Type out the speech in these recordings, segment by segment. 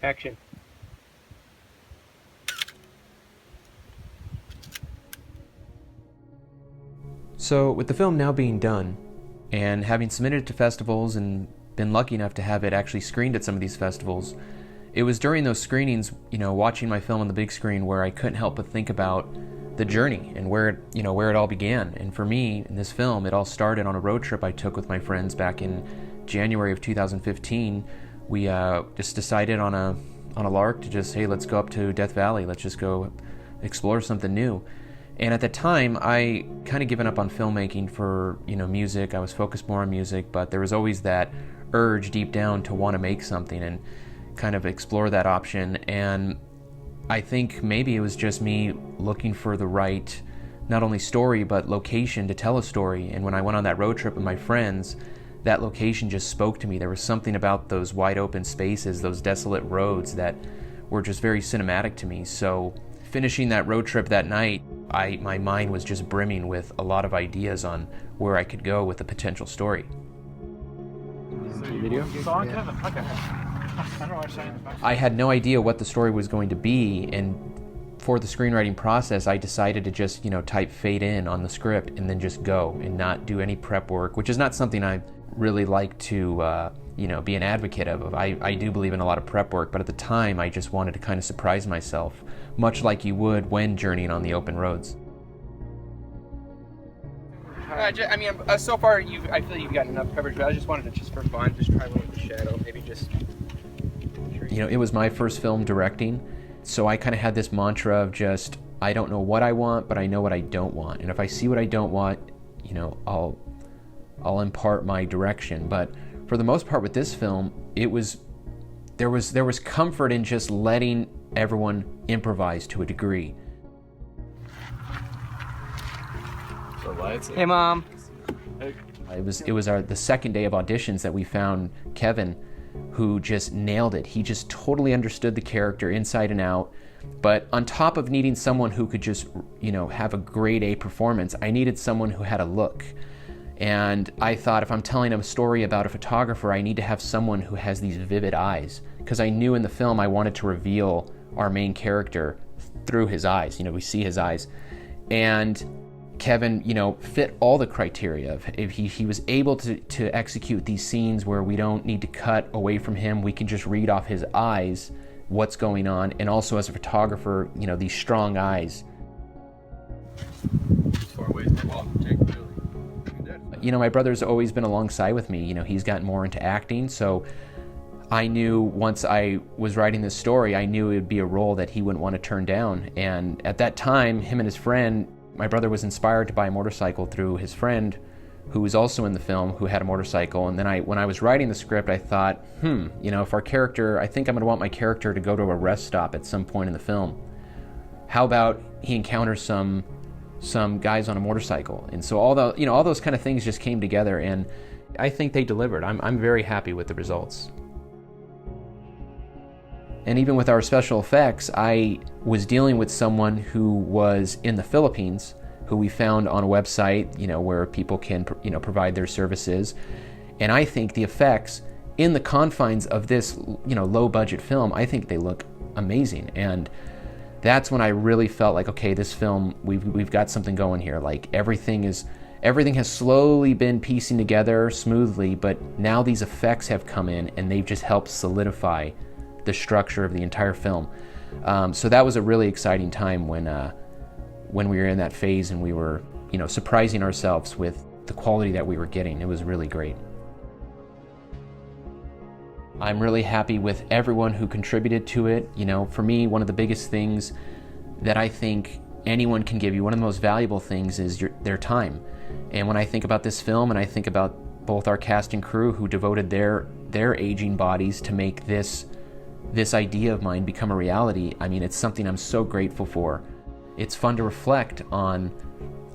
Action. So, with the film now being done, and having submitted it to festivals and been lucky enough to have it actually screened at some of these festivals, it was during those screenings, watching my film on the big screen where I couldn't help but think about the journey and where it all began. And for me, in this film, it all started on a road trip I took with my friends back in January of 2015. We just decided on a lark to just, hey, let's go up to Death Valley. Let's just go explore something new. And at the time, I kind of given up on filmmaking for, music. I was focused more on music, but there was always that urge deep down to want to make something and kind of explore that option. And I think maybe it was just me looking for the right, not only story, but location to tell a story. And when I went on that road trip with my friends, that location just spoke to me. There was something about those wide open spaces, those desolate roads that were just very cinematic to me. So finishing that road trip that night, my mind was just brimming with a lot of ideas on where I could go with a potential story. Video? I had no idea what the story was going to be, and for the screenwriting process, I decided to just, type fade in on the script and then just go and not do any prep work, which is not something I really like to, be an advocate of. I do believe in a lot of prep work, but at the time, I just wanted to kind of surprise myself, much like you would when journeying on the open roads. So far, I feel you've gotten enough coverage, but I just wanted to, just for fun, just try one with the shadow, maybe just... It was my first film directing, so I kind of had this mantra of just, I don't know what I want, but I know what I don't want. And if I see what I don't want, I'll impart my direction. But for the most part with this film, there was comfort in just letting everyone improvise to a degree. Hey, Mom. It was the second day of auditions that we found Kevin, who just nailed it. He just totally understood the character inside and out. But on top of needing someone who could just, have a grade A performance, I needed someone who had a look. And I thought, if I'm telling a story about a photographer, I need to have someone who has these vivid eyes. Because I knew in the film I wanted to reveal our main character through his eyes. We see his eyes. And Kevin, fit all the criteria. If he was able to execute these scenes where we don't need to cut away from him, we can just read off his eyes what's going on. And also as a photographer, these strong eyes. My brother's always been alongside with me. He's gotten more into acting, so I knew once I was writing this story, I knew it would be a role that he wouldn't want to turn down. And at that time, him and his friend, my brother was inspired to buy a motorcycle through his friend, who was also in the film, who had a motorcycle. And then when I was writing the script, I thought, if our character, I think I'm going to want my character to go to a rest stop at some point in the film. How about he encounters some guys on a motorcycle? And so all those kind of things just came together, and I think they delivered. I'm very happy with the results. And even with our special effects, I was dealing with someone who was in the Philippines, who we found on a website, where people can, provide their services. And I think the effects in the confines of this, low budget film, I think they look amazing. And that's when I really felt like, okay, this film, we've got something going here. Like everything has slowly been piecing together smoothly, but now these effects have come in and they've just helped solidify the structure of the entire film. So that was a really exciting time when we were in that phase and we were, surprising ourselves with the quality that we were getting. It was really great. I'm really happy with everyone who contributed to it. For me, one of the biggest things that I think anyone can give you, one of the most valuable things, is their time. And when I think about this film and I think about both our cast and crew who devoted their aging bodies to make this idea of mine become a reality, it's something I'm so grateful for. It's fun to reflect on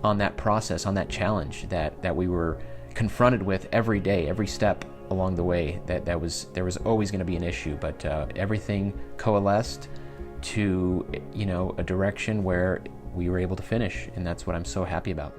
that process, on that challenge that we were confronted with every day, every step along the way. There was always going to be an issue, but everything coalesced to a direction where we were able to finish, and that's what I'm so happy about.